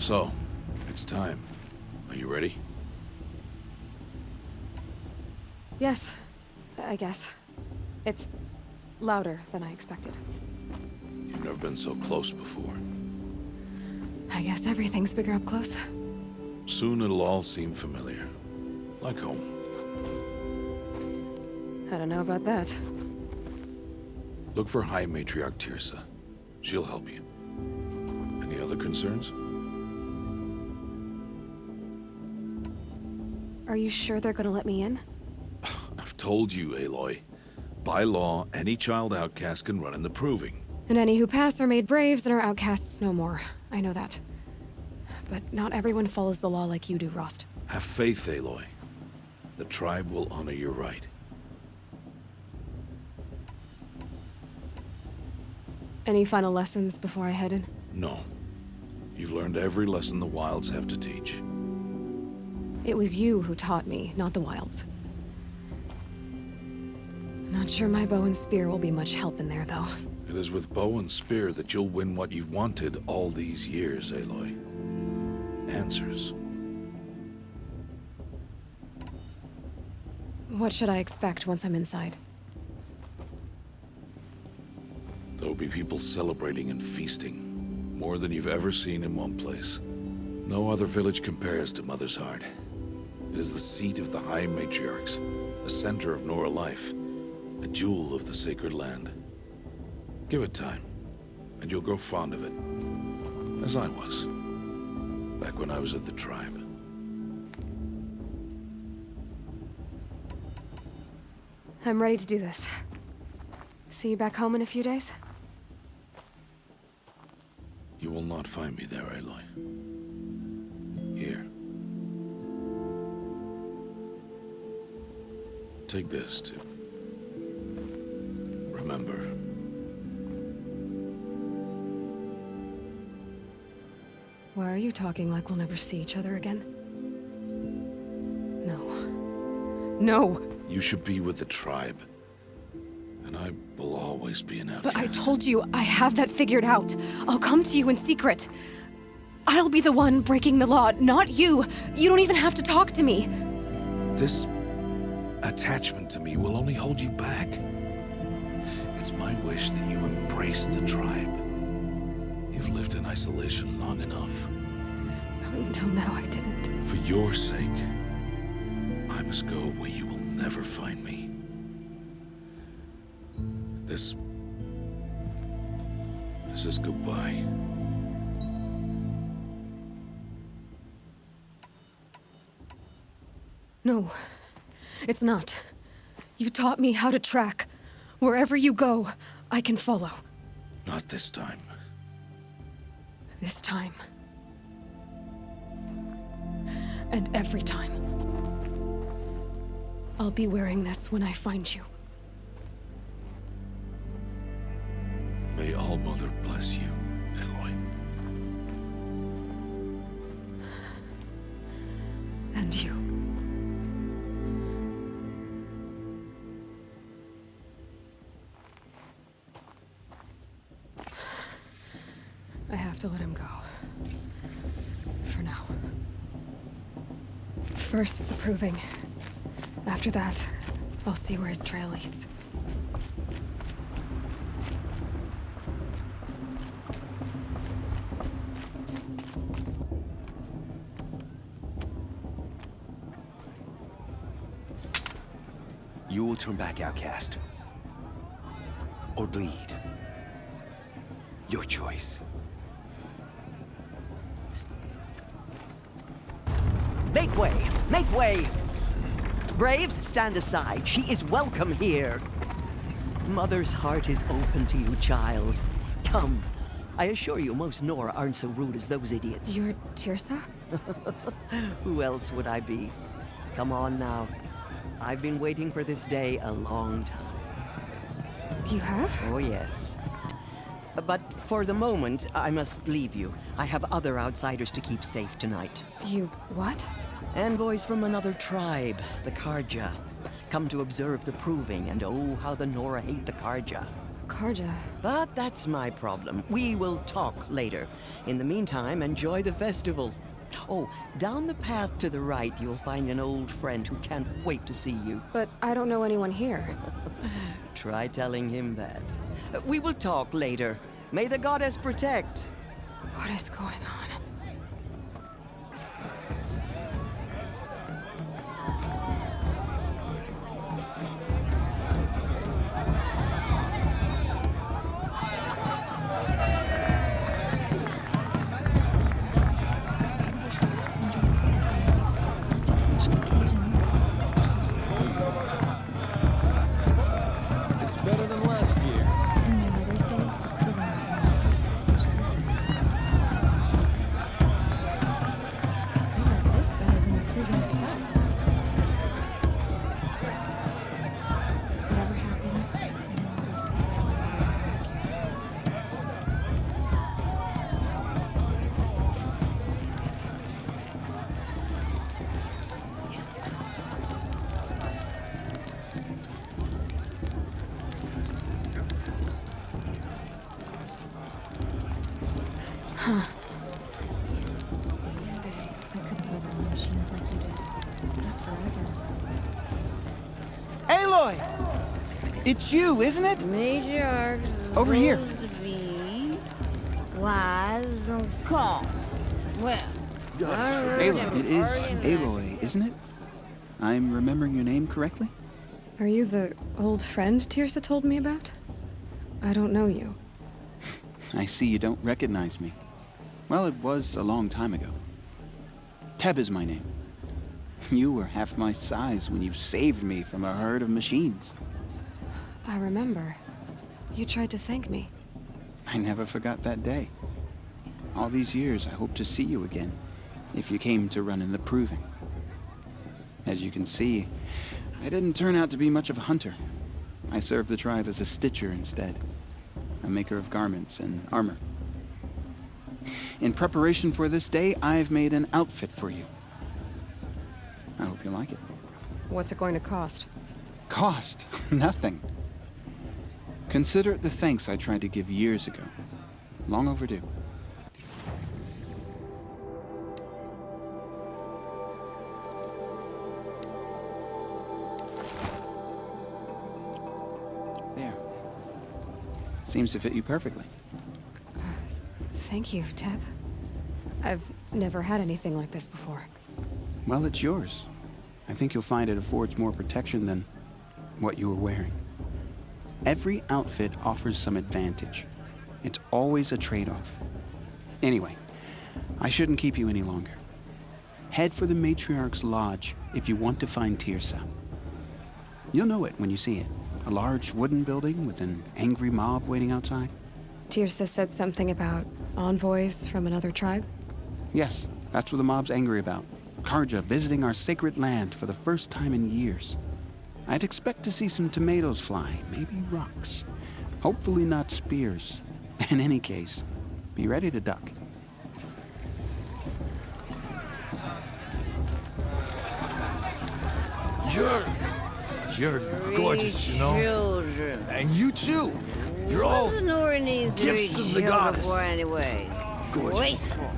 So, it's time. Are you ready? Yes, I guess. It's louder than I expected. You've never been so close before. I guess everything's bigger up close. Soon it'll all seem familiar. Like home. I don't know about that. Look for High Matriarch Tirsa. She'll help you. Any other concerns? Are you sure they're gonna let me in? I've told you, Aloy. By law, any child outcast can run in the Proving. And any who pass are made braves and are outcasts no more. I know that. But not everyone follows the law like you do, Rost. Have faith, Aloy. The tribe will honor your right. Any final lessons before I head in? No. You've learned every lesson the Wilds have to teach. It was you who taught me, not the Wilds. Not sure my bow and spear will be much help in there, though. It is with bow and spear that you'll win what you've wanted all these years, Aloy. Answers. What should I expect once I'm inside? There'll be people celebrating and feasting. More than you've ever seen in one place. No other village compares to Mother's Heart. It is the seat of the High Matriarchs, the center of Nora life, a jewel of the sacred land. Give it time, and you'll grow fond of it. As I was, back when I was at the tribe. I'm ready to do this. See you back home in a few days? You will not find me there, Aloy. Here. Take this to remember. Why are you talking like we'll never see each other again? No. No! You should be with the tribe. And I will always be an outcast. But I told you, I have that figured out. I'll come to you in secret. I'll be the one breaking the law, not you. You don't even have to talk to me. This attachment to me will only hold you back. It's my wish that you embrace the tribe. You've lived in isolation long enough. Until now, I didn't. For your sake, I must go where you will never find me. This is goodbye. No, it's not. You taught me how to track. Wherever you go, I can follow. Not this time. This time. And every time. I'll be wearing this when I find you. May All Mother bless you, Aloy. And you. I have to let him go. For now. First, the Proving. After that, I'll see where his trail leads. You will turn back, outcast. Or bleed. Your choice. Make way! Make way! Braves, stand aside. She is welcome here. Mother's heart is open to you, child. Come. I assure you, most Nora aren't so rude as those idiots. You're Tirsa? Who else would I be? Come on now. I've been waiting for this day a long time. You have? Oh, yes. But for the moment, I must leave you. I have other outsiders to keep safe tonight. You what? Envoys from another tribe, the Karja. Come to observe the Proving, and oh, how the Nora hate the Karja. Karja. But that's my problem. We will talk later. In the meantime, enjoy the festival. Oh, down the path to the right, you'll find an old friend who can't wait to see you. But I don't know anyone here. Try telling him that. We will talk later. May the goddess protect. What is going on? Better than last year. And my Mother's Day, Guerrilla is on the same occasion. I like this better than the proving itself. Whatever happens, I will always be silent about my cares. Huh. One day, I could live on machines like you did. Not forever. Aloy! It's you, isn't it? Matriarch is Over here. supposed to be wise and calm. Well, Aloy, it is Aloy, isn't it? I'm remembering your name correctly? Are you the old friend Tirsa told me about? I don't know you. I see you don't recognize me. Well, it was a long time ago. Teb is my name. You were half my size when you saved me from a herd of machines. I remember. You tried to thank me. I never forgot that day. All these years, I hope to see you again, if you came to run in the proving. As you can see, I didn't turn out to be much of a hunter. I served the tribe as a stitcher instead, a maker of garments and armor. In preparation for this day, I've made an outfit for you. I hope you like it. What's it going to cost? Cost? Nothing. Consider it the thanks I tried to give years ago. Long overdue. There. Seems to fit you perfectly. Thank you, Teb. I've never had anything like this before. Well, it's yours. I think you'll find it affords more protection than what you were wearing. Every outfit offers some advantage. It's always a trade-off. Anyway, I shouldn't keep you any longer. Head for the Matriarch's Lodge if you want to find Tirsa. You'll know it when you see it. A large wooden building with an angry mob waiting outside. Tirsa said something about envoys from another tribe? Yes, that's what the mob's angry about. Karja visiting our sacred land for the first time in years. I'd expect to see some tomatoes fly, maybe rocks. Hopefully not spears. In any case, be ready to duck. You're gorgeous, you know? Children. And you too. You're all Wasn't nor need three gifts of the children goddess. for anyway. Gorgeous. Wasteful.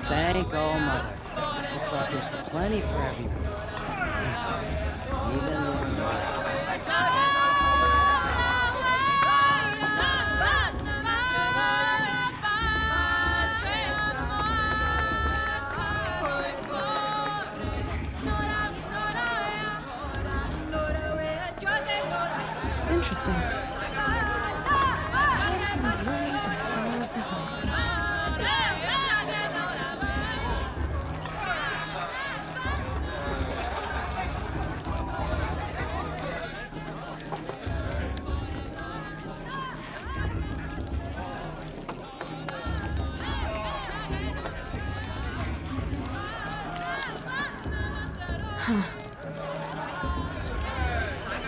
Thank All Mother. Looks like there's plenty for everyone. Even the Interesting.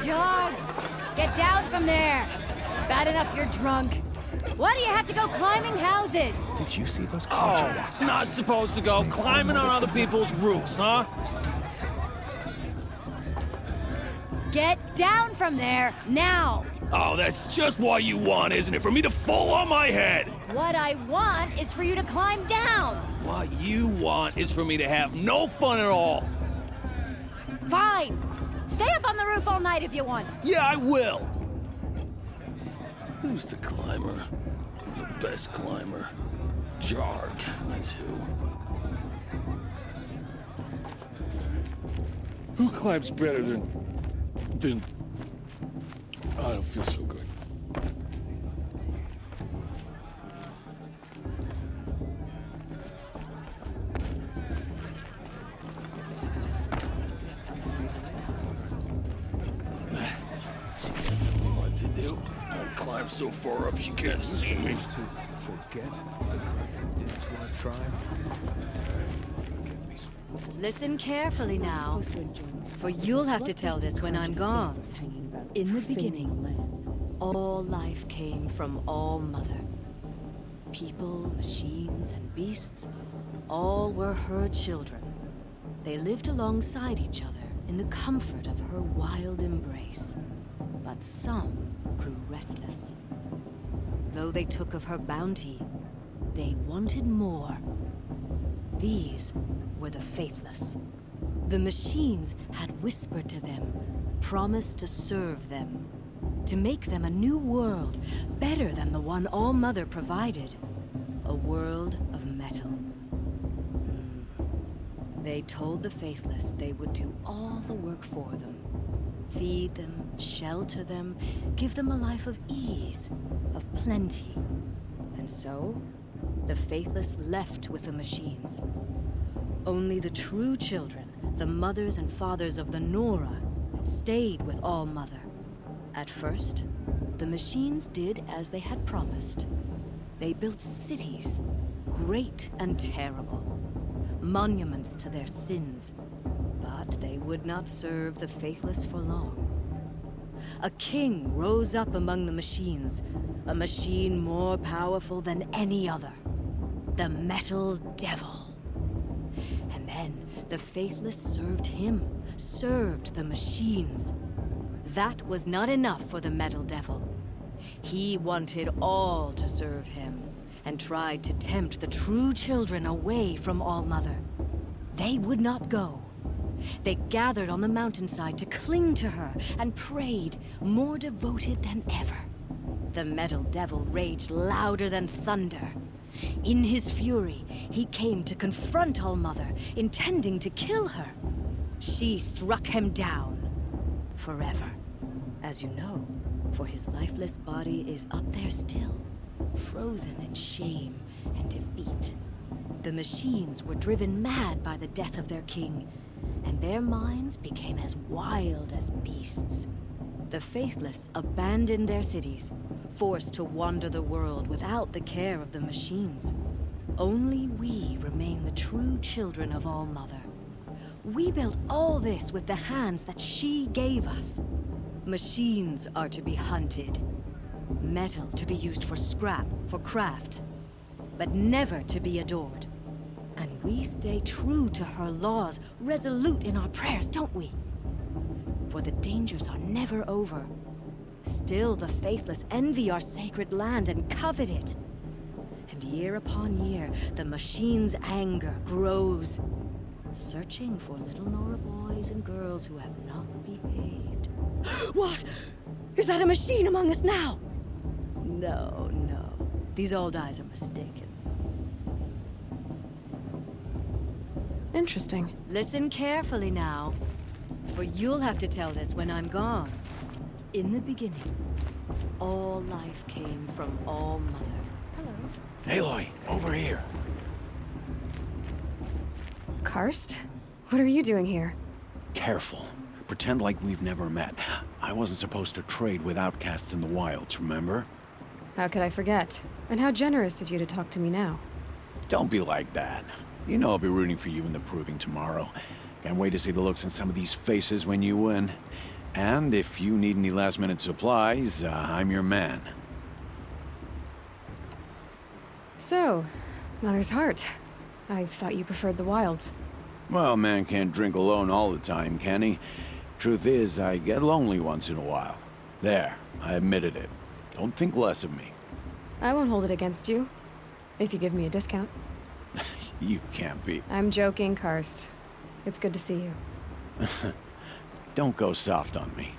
John! Get down from there! Bad enough you're drunk. Why do you have to go climbing houses? Did you see those Oh, contracts? not supposed to go climbing on other people's roofs, huh? Get down from there, now! Oh, that's just what you want, isn't it? For me to fall on my head! What I want is for you to climb down! What you want is for me to have no fun at all. Fine! Stay up on the roof all night if you want. Yeah, I will. Who's the climber? Who's the best climber? Jarg, that's who. Who climbs better than... I don't feel so good. She said something what to do. I'll climb so far up she can't see me. Forget the didn't want to try. Listen carefully now, for you'll have to tell this when I'm gone. In the beginning, all life came from All Mother. People, machines, and beasts, all were her children. They lived alongside each other in the comfort of her wild embrace. But some grew restless. Though they took of her bounty, they wanted more. These were the faithless. The machines had whispered to them, promised to serve them, to make them a new world, better than the one All Mother provided. A world of metal. They told the faithless they would do all the work for them. Feed them, shelter them, give them a life of ease, of plenty. And so, the faithless left with the machines. Only the true children, the mothers and fathers of the Nora, stayed with All Mother. At first, the machines did as they had promised. They built cities, great and terrible, monuments to their sins, but they would not serve the faithless for long. A king rose up among the machines, a machine more powerful than any other, the Metal Devil. And then the faithless served him, served the machines. That was not enough for the Metal Devil. He wanted all to serve him, and tried to tempt the true children away from All Mother. They would not go. They gathered on the mountainside to cling to her and prayed, more devoted than ever. The Metal Devil raged louder than thunder. In his fury, he came to confront All Mother, intending to kill her. She struck him down. Forever. As you know, for his lifeless body is up there still, frozen in shame and defeat. The machines were driven mad by the death of their king, and their minds became as wild as beasts. The faithless abandoned their cities, forced to wander the world without the care of the machines. Only we remain the true children of All Mother. We built all this with the hands that she gave us. Machines are to be hunted. Metal to be used for scrap, for craft. But never to be adored. And we stay true to her laws, resolute in our prayers, don't we? For the dangers are never over. Still the faithless envy our sacred land and covet it. And year upon year, the machine's anger grows, searching for little Nora boys and girls who have not behaved. What? Is that a machine among us now? No, no. These old eyes are mistaken. Interesting. Listen carefully now, for you'll have to tell this when I'm gone. In the beginning, all life came from All Mother. Aloy, over here. Karst? What are you doing here? Careful. Pretend like we've never met. I wasn't supposed to trade with outcasts in the wilds, remember? How could I forget? And how generous of you to talk to me now. Don't be like that. You know I'll be rooting for you in the proving tomorrow. Can't wait to see the looks on some of these faces when you win. And if you need any last-minute supplies, I'm your man. So, Mother's Heart. I thought you preferred the wilds. Well, man can't drink alone all the time, can he? Truth is, I get lonely once in a while. There, I admitted it. Don't think less of me. I won't hold it against you. If you give me a discount. You can't be. I'm joking, Karst. It's good to see you. Don't go soft on me.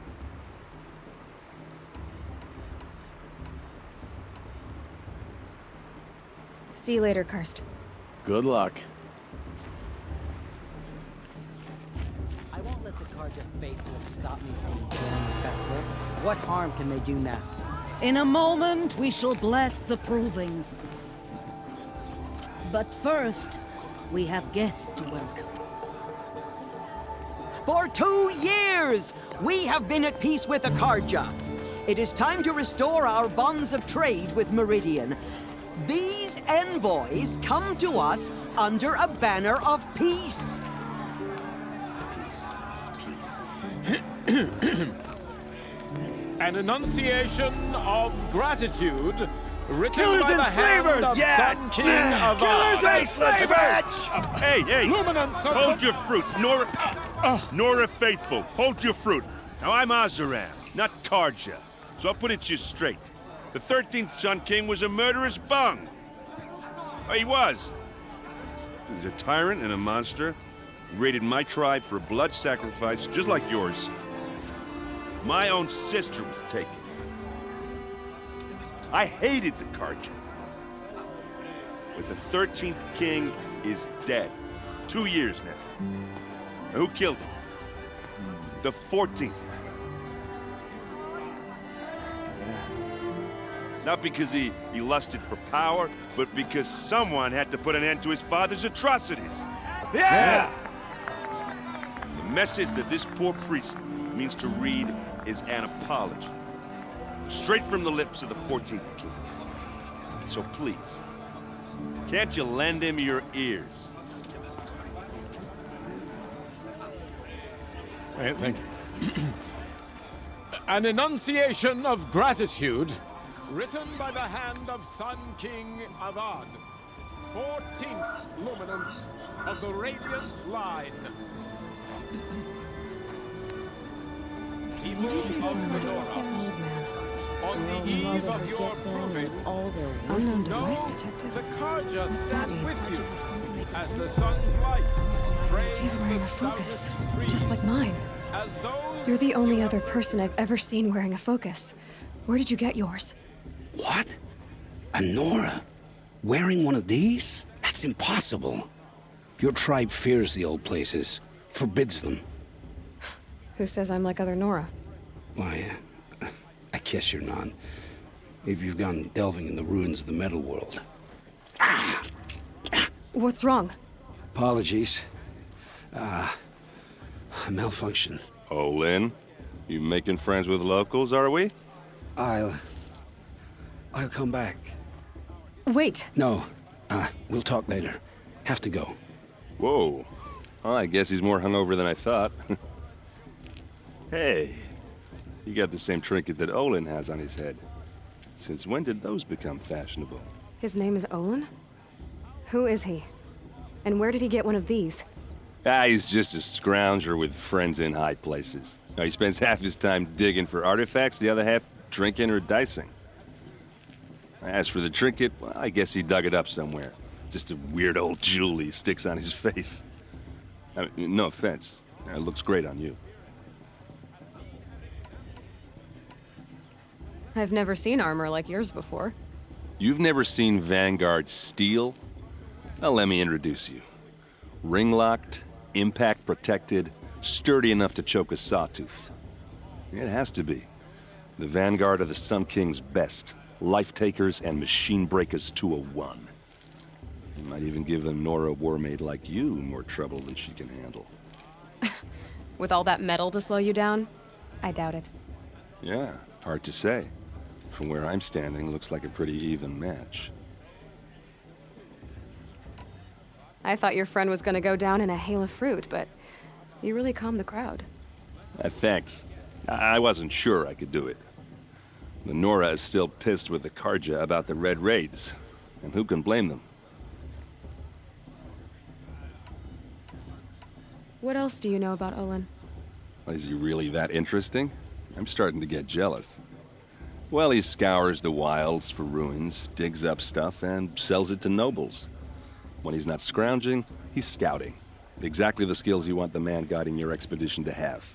See you later, Karst. Good luck. I won't let the Karja faithful stop me from enjoying the festival. What harm can they do now? In a moment, we shall bless the proving. But first, we have guests to welcome. For 2 years, we have been at peace with the Karja. It is time to restore our bonds of trade with Meridian. These envoys come to us under a banner of peace. An enunciation of gratitude written Killers by and the hand slavers! of Yeah! Sun King of Killers and slavers! Hey, hey! Luminance of Hold the... your fruit, Nora Faithful. Hold your fruit. Now I'm Azaram, not Karja, so I'll put it to you straight. The 13th Sun King was a murderous bung. Oh, he was. He was a tyrant and a monster. He raided my tribe for blood sacrifice, just like yours. My own sister was taken. I hated the Karja. But the 13th king is dead. 2 years now. And who killed him? The 14th. Not because he lusted for power, but because someone had to put an end to his father's atrocities. Yeah! The message that this poor priest means to read is an apology. Straight from the lips of the 14th king. So please, can't you lend him your ears? Thank you. An enunciation of gratitude written by the hand of Sun King Avad, 14th luminance of the Radiant Line. People of Menorah, on the eve of your proving, Unknown device detected. the Karja stands with you as the sun's light frames He's wearing the a focus, stoutest trees, just like mine. as though You're the only other person I've ever seen wearing a focus. Where did you get yours? What? A Nora? Wearing one of these? That's impossible. Your tribe fears the old places, forbids them. Who says I'm like other Nora? Why, I guess you're not. If you've gone delving in the ruins of the metal world. What's wrong? Apologies. A malfunction. Oh, Lynn, you making friends with locals, are we? I'll come back. Wait. No, we'll talk later. Have to go. Whoa. Well, I guess he's more hungover than I thought. Hey, you got the same trinket that Olin has on his head. Since when did those become fashionable? His name is Olin? Who is he? And where did he get one of these? He's just a scrounger with friends in high places. Now, he spends half his time digging for artifacts, the other half drinking or dicing. As for the trinket, well, I guess he dug it up somewhere. Just a weird old jewel he sticks on his face. I mean, no offense. It looks great on you. I've never seen armor like yours before. You've never seen Vanguard steel? Well, let me introduce you. Ring-locked, impact-protected, sturdy enough to choke a sawtooth. It has to be. The Vanguard of the Sun King's best. Life-takers and machine breakers to a one. You might even give a Nora warmaid like you more trouble than she can handle. With all that metal to slow you down? I doubt it. Yeah, hard to say. From where I'm standing, looks like a pretty even match. I thought your friend was gonna go down in a hail of fruit, but you really calmed the crowd. Thanks. I wasn't sure I could do it. The Nora is still pissed with the Karja about the Red Raids. And who can blame them? What else do you know about Olin? Is he really that interesting? I'm starting to get jealous. Well, he scours the wilds for ruins, digs up stuff, and sells it to nobles. When he's not scrounging, he's scouting. Exactly the skills you want the man guiding your expedition to have.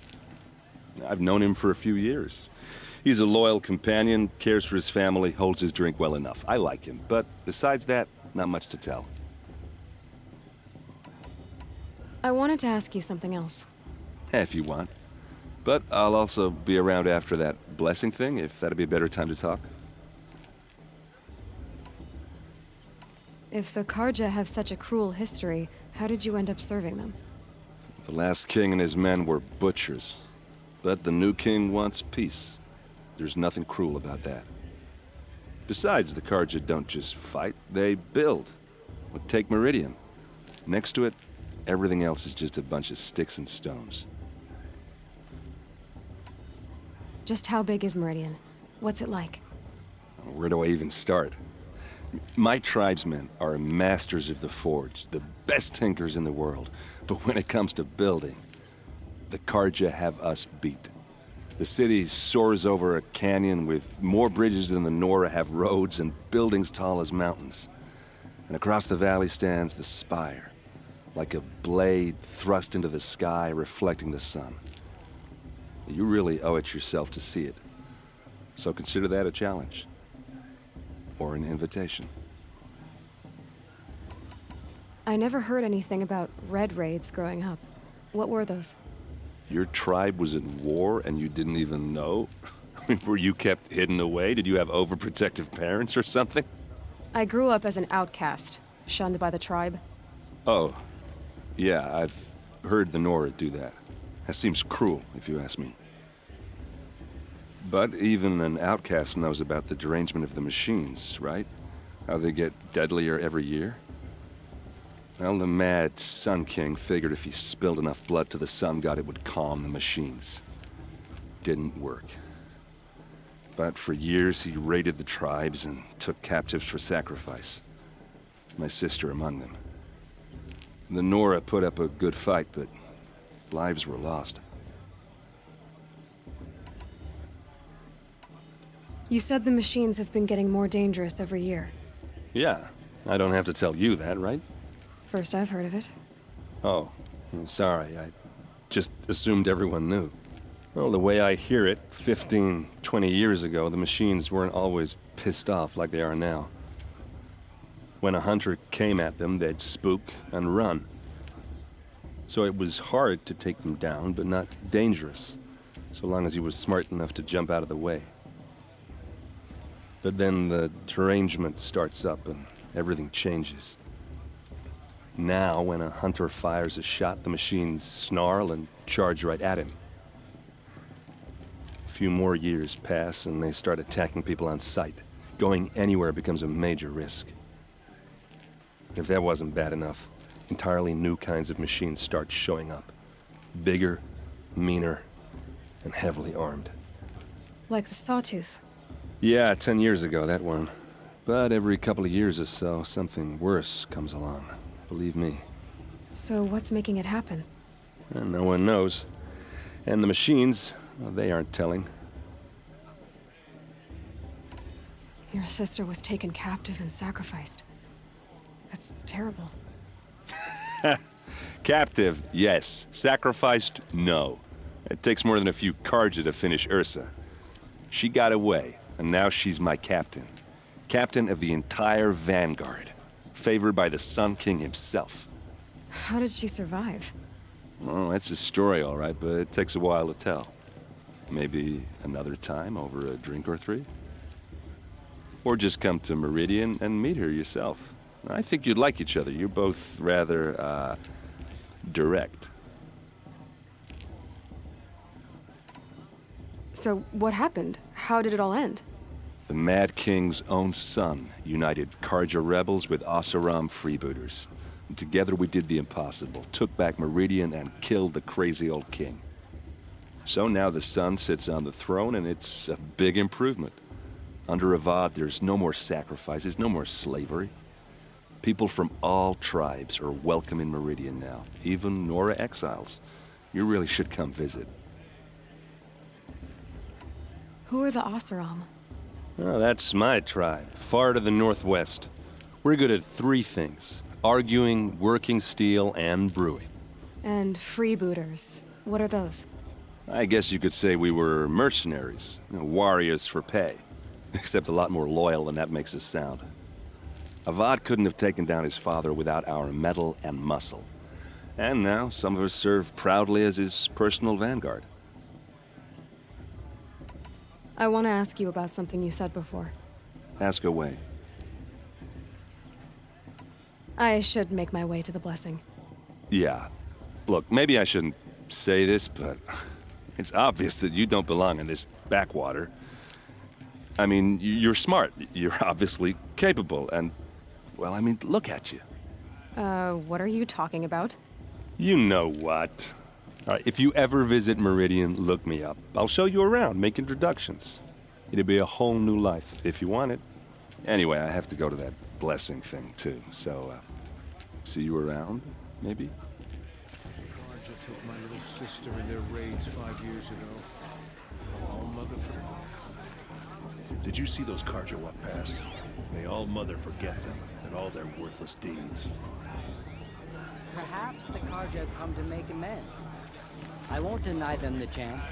I've known him for a few years. He's a loyal companion, cares for his family, holds his drink well enough. I like him, but besides that, not much to tell. I wanted to ask you something else. If you want. But I'll also be around after that blessing thing, if that'd be a better time to talk. If the Karja have such a cruel history, how did you end up serving them? The last king and his men were butchers. But the new king wants peace. There's nothing cruel about that. Besides, the Karja don't just fight, they build. Well, take Meridian. Next to it, everything else is just a bunch of sticks and stones. Just how big is Meridian? What's it like? Where do I even start? My tribesmen are masters of the forge, the best tinkers in the world. But when it comes to building, the Karja have us beat. The city soars over a canyon with more bridges than the Nora have roads and buildings tall as mountains. And across the valley stands the spire, like a blade thrust into the sky reflecting the sun. You really owe it yourself to see it. So consider that a challenge. Or an invitation. I never heard anything about red raids growing up. What were those? Your tribe was in war and you didn't even know? Were you kept hidden away? Did you have overprotective parents or something? I grew up as an outcast, shunned by the tribe. Oh, yeah, I've heard the Nora do that. That seems cruel, if you ask me. But even an outcast knows about the derangement of the machines, right? How they get deadlier every year? Well, the mad Sun King figured if he spilled enough blood to the Sun God, it would calm the machines. Didn't work. But for years, he raided the tribes and took captives for sacrifice. My sister among them. The Nora put up a good fight, but lives were lost. You said the machines have been getting more dangerous every year. Yeah, I don't have to tell you that, right? First I've heard of it. Oh, sorry, I just assumed everyone knew. Well, the way I hear it, 15, 20 years ago, the machines weren't always pissed off like they are now. When a hunter came at them, they'd spook and run. So it was hard to take them down, but not dangerous, so long as he was smart enough to jump out of the way. But then the derangement starts up and everything changes. Now, when a hunter fires a shot, the machines snarl and charge right at him. A few more years pass and they start attacking people on sight. Going anywhere becomes a major risk. If that wasn't bad enough, entirely new kinds of machines start showing up. Bigger, meaner, and heavily armed. Like the Sawtooth. Yeah, 10 years ago, that one. But every couple of years or so, something worse comes along. Believe me. So what's making it happen? And no one knows. And the machines, well, they aren't telling. Your sister was taken captive and sacrificed. That's terrible. Captive, yes. Sacrificed, no. It takes more than a few Karja to finish Ursa. She got away, and now she's my captain. Captain of the entire Vanguard. Favored by the Sun King himself. How did she survive? Well, that's a story, all right, but it takes a while to tell. Maybe another time over a drink or three? Or just come to Meridian and meet her yourself. I think you'd like each other. You're both rather, direct. So what happened? How did it all end? The Mad King's own son united Karja rebels with Oseram freebooters. And together we did the impossible, took back Meridian and killed the crazy old king. So now the son sits on the throne and it's a big improvement. Under Avad, there's no more sacrifices, no more slavery. People from all tribes are welcome in Meridian now, even Nora exiles. You really should come visit. Who are the Oseram? Oh, that's my tribe, far to the northwest. We're good at 3 things: arguing, working steel, and brewing. And freebooters. What are those? I guess you could say we were mercenaries, warriors for pay. Except a lot more loyal than that makes us sound. Avad couldn't have taken down his father without our metal and muscle. And now, some of us serve proudly as his personal vanguard. I want to ask you about something you said before. Ask away. I should make my way to the blessing. Yeah. Look, maybe I shouldn't say this, but it's obvious that you don't belong in this backwater. I mean, you're smart. You're obviously capable, and, well, I mean, look at you. What are you talking about? You know what. All right, if you ever visit Meridian, look me up. I'll show you around, make introductions. It'll be a whole new life, if you want it. Anyway, I have to go to that blessing thing, too, so, see you around, maybe? Carja took my little sister in their raids 5 years ago. All motherfucker. Did you see those Carja walk past? May all mother forget them and all their worthless deeds. Perhaps the Carja come to make amends. I won't deny them the chance.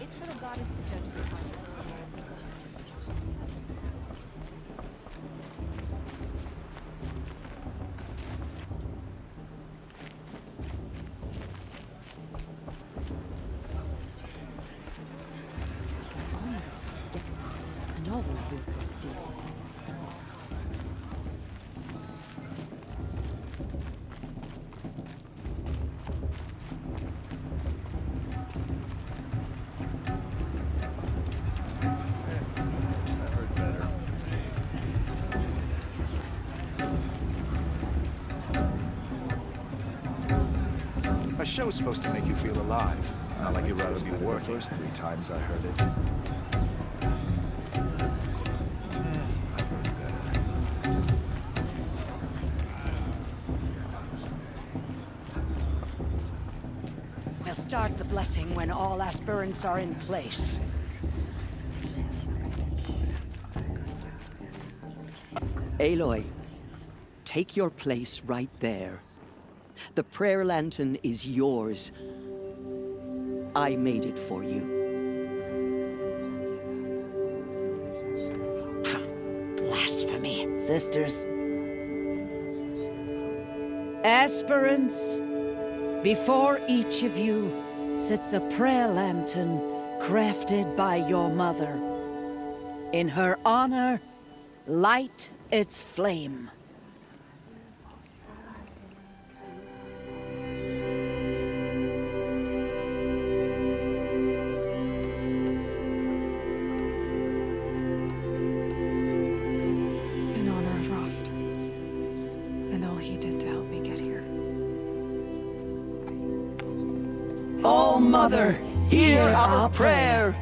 It's for the goddess to judge the heart. A show's supposed to make you feel alive. Not like you'd rather be working. The first 3 times I heard it. We'll start the blessing when all aspirants are in place. Aloy, take your place right there. The prayer lantern is yours. I made it for you. Blasphemy, sisters. Aspirants, before each of you sits a prayer lantern crafted by your mother. In her honor, light its flame. Oh, Mother, hear our prayer.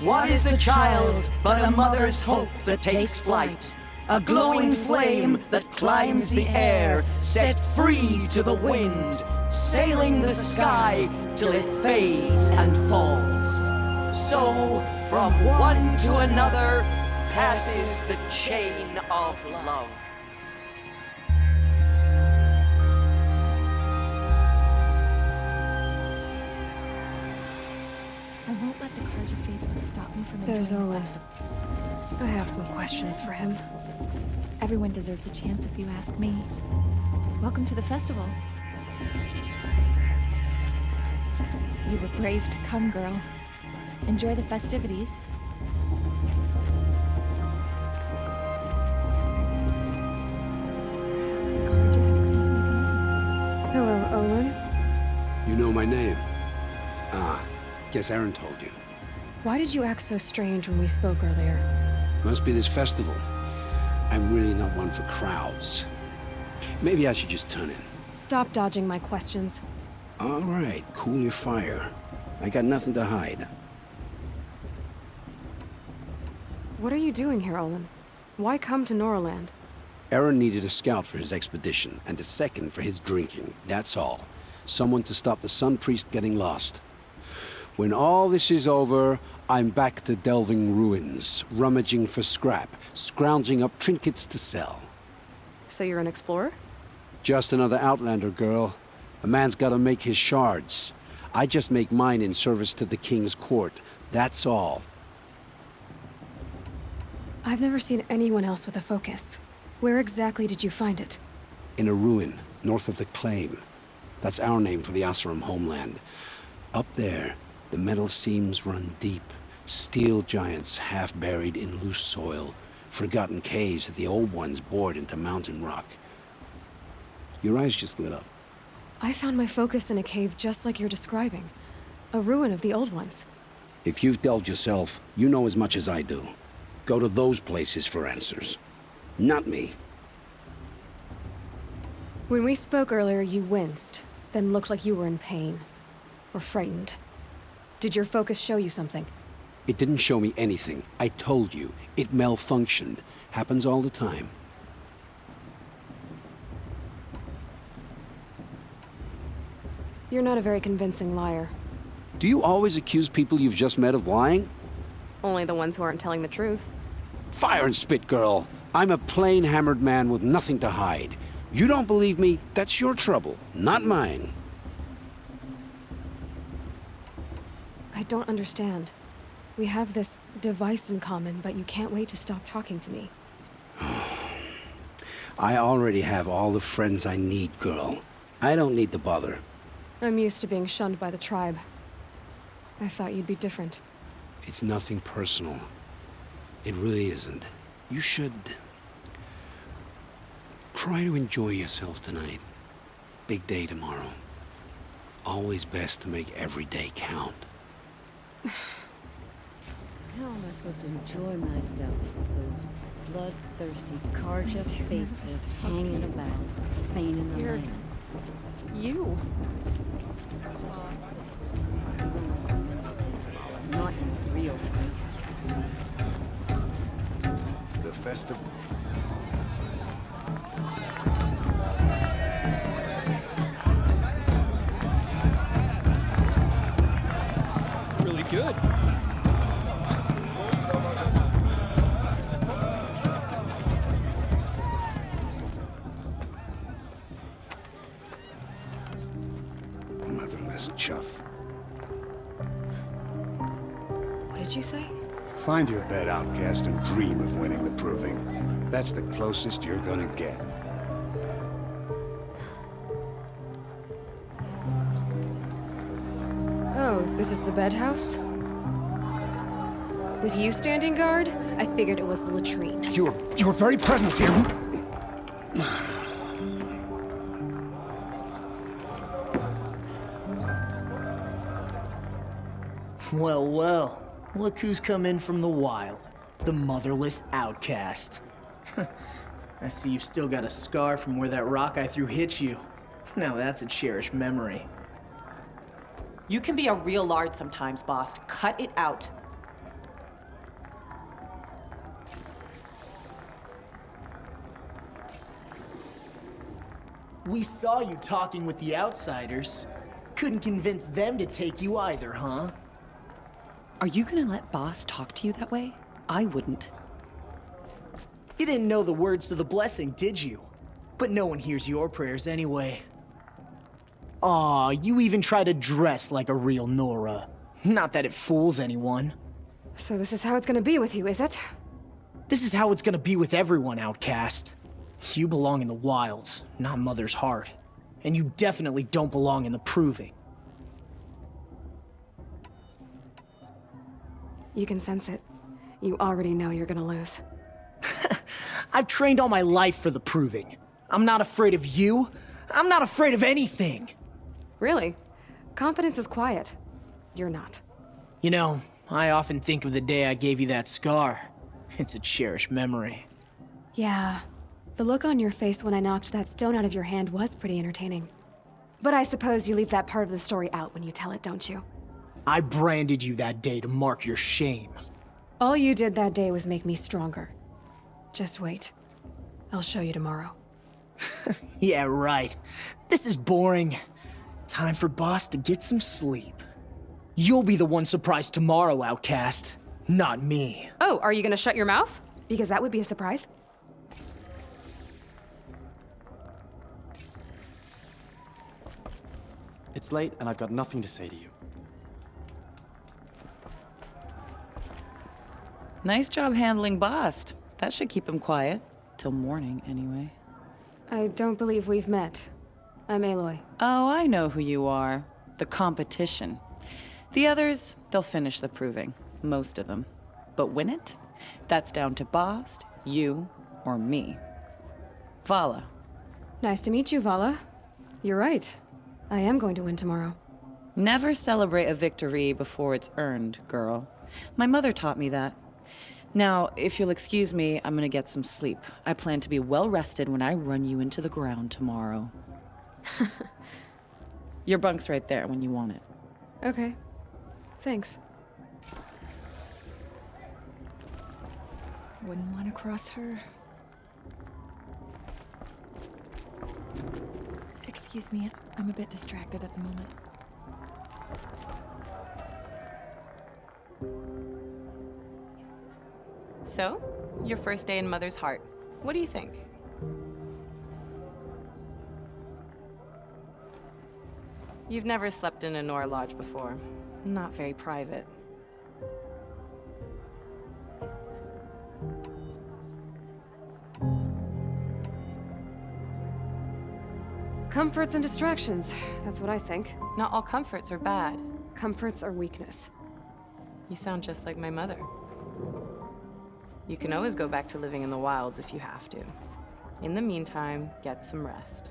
What is the child but a mother's hope that takes flight? A glowing flame that climbs the air, set free to the wind, sailing the sky till it fades and falls. So, from one to another, passes the chain of love. I won't let the Carja faithful stop me from There's enjoying Owen. the festival. I have some questions for him. Everyone deserves a chance if you ask me. Welcome to the festival. You were brave to come, girl. Enjoy the festivities. Hello, Owen. You know my name? Ah, guess Aaron told you. Why did you act so strange when we spoke earlier? Must be this festival. I'm really not one for crowds. Maybe I should just turn in. Stop dodging my questions. All right, cool your fire. I got nothing to hide. What are you doing here, Olin? Why come to Noraland? Aaron needed a scout for his expedition, and a second for his drinking. That's all. Someone to stop the Sun Priest getting lost. When all this is over, I'm back to delving ruins, rummaging for scrap, scrounging up trinkets to sell. So you're an explorer? Just another Outlander, girl. A man's gotta make his shards. I just make mine in service to the King's court. That's all. I've never seen anyone else with a focus. Where exactly did you find it? In a ruin, north of the Claim. That's our name for the Oseram homeland. Up there, the metal seams run deep. Steel giants half buried in loose soil. Forgotten caves that the old ones bored into mountain rock. Your eyes just lit up. I found my focus in a cave just like you're describing. A ruin of the old ones. If you've delved yourself, you know as much as I do. Go to those places for answers. Not me. When we spoke earlier, you winced, then looked like you were in pain. Or frightened. Did your focus show you something? It didn't show me anything. I told you. It malfunctioned. Happens all the time. You're not a very convincing liar. Do you always accuse people you've just met of lying? Only the ones who aren't telling the truth. Fire and spit, girl. I'm a plain hammered man with nothing to hide. You don't believe me, that's your trouble, not mine. I don't understand. We have this device in common, but you can't wait to stop talking to me. I already have all the friends I need, girl. I don't need the bother. I'm used to being shunned by the tribe. I thought you'd be different. It's nothing personal. It really isn't. You should... try to enjoy yourself tonight. Big day tomorrow. Always best to make every day count. How am I supposed to enjoy myself with those bloodthirsty Karja faithless hanging about, feigning the land? You? Not real friend. The festival. Really good. Motherless chuff. What did you say? Find your bed, outcast, and dream of winning the proving. That's the closest you're gonna get. Oh, this is the bedhouse? With you standing guard, I figured it was the latrine. Your very presence here. Well, well. Look who's come in from the wild. The motherless outcast. I see you've still got a scar from where that rock I threw hit you. Now that's a cherished memory. You can be a real lard sometimes, boss. Cut it out. We saw you talking with the outsiders. Couldn't convince them to take you either, huh? Are you gonna let boss talk to you that way? I wouldn't. You didn't know the words to the blessing, did you? But no one hears your prayers anyway. Aw, you even try to dress like a real Nora. Not that it fools anyone. So this is how it's gonna be with you, is it? This is how it's gonna be with everyone, outcast. You belong in the wilds, not Mother's heart. And you definitely don't belong in the proving. You can sense it. You already know you're gonna lose. I've trained all my life for the proving. I'm not afraid of you. I'm not afraid of anything. Really? Confidence is quiet. You're not. You know, I often think of the day I gave you that scar. It's a cherished memory. Yeah. The look on your face when I knocked that stone out of your hand was pretty entertaining. But I suppose you leave that part of the story out when you tell it, don't you? I branded you that day to mark your shame. All you did that day was make me stronger. Just wait. I'll show you tomorrow. Yeah, right. This is boring. Time for Boss to get some sleep. You'll be the one surprised tomorrow, outcast. Not me. Oh, are you gonna shut your mouth? Because that would be a surprise. It's late, and I've got nothing to say to you. Nice job handling Bast. That should keep him quiet. Till morning, anyway. I don't believe we've met. I'm Aloy. Oh, I know who you are. The competition. The others, they'll finish the proving. Most of them. But win it? That's down to Bast, you, or me. Vala. Nice to meet you, Vala. You're right. I am going to win tomorrow. Never celebrate a victory before it's earned, girl. My mother taught me that. Now, if you'll excuse me, I'm gonna get some sleep. I plan to be well rested when I run you into the ground tomorrow. Your bunk's right there when you want it. Okay. Thanks. Wouldn't want to cross her. Excuse me, I'm a bit distracted at the moment. So, your first day in Mother's heart. What do you think? You've never slept in a Nora lodge before. Not very private. Comforts and distractions. That's what I think. Not all comforts are bad. Comforts are weakness. You sound just like my mother. You can always go back to living in the wilds if you have to. In the meantime, get some rest.